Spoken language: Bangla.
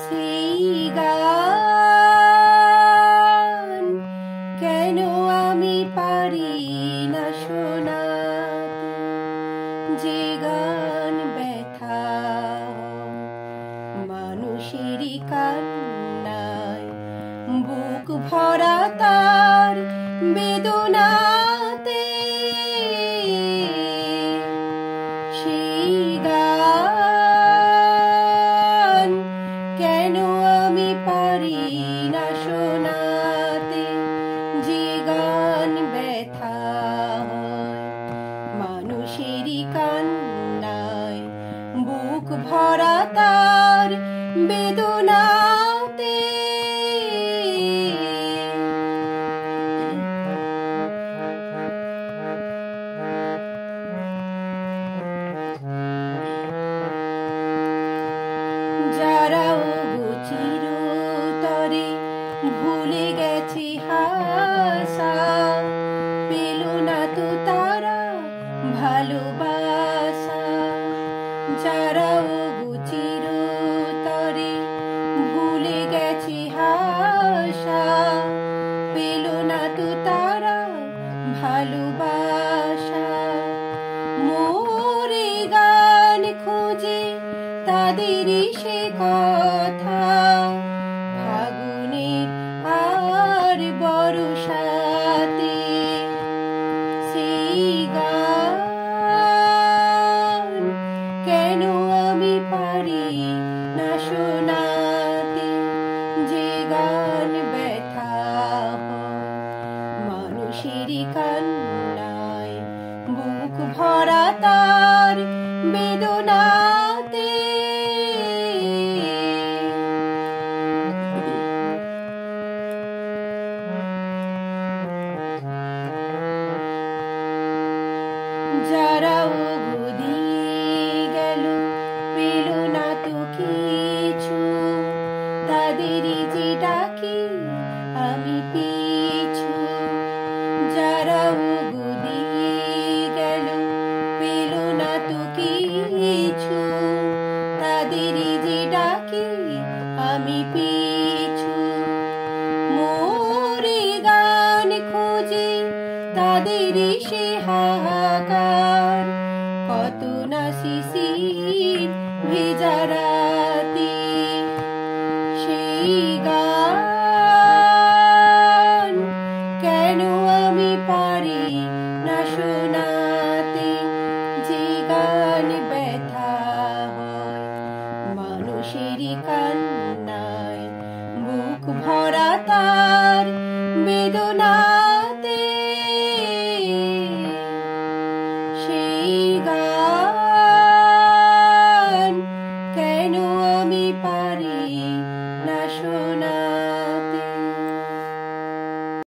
সেই গান কেন আমি পারি না শোনাতে, যে গান ব্যথা মানুষেরই কান্নায়, বুক ভরা তার বেদনাতে। সেই গান কেন আমি পারি না শোনাতে, যে গান ব্যথা মানুষেরই কান্নায়, বুক ভরা তার বেদনাতে। যারা চিরতরে ভুলে গেছে হাসা, পেল না তো তারা ভালোবাসা। যারা চিরতরে ভুলে গেছে হাসা, পেল না তো তারা ভালোবাসা। মোরে গান খোঁজে তাদেরই সে কথা, ফাগুনের আর বর্ষাতে। সেই গান কেন আমি পারি না শোনাতে, যে গান ব্যথা মানুষেরই কান্নায়, বুক ভরা তার বেদনাতে। যারা দিয়ে গেল পেল না তো কিছু, তাদেরই যে ডাকি আমি পিছু। যারা দিয়ে গেল পেল না তো কিছু, তাদেরই যে ডাকি আমি পিছু। মোরে গান খোঁজে তাদেরই সে হাহাকার, কত না শিশি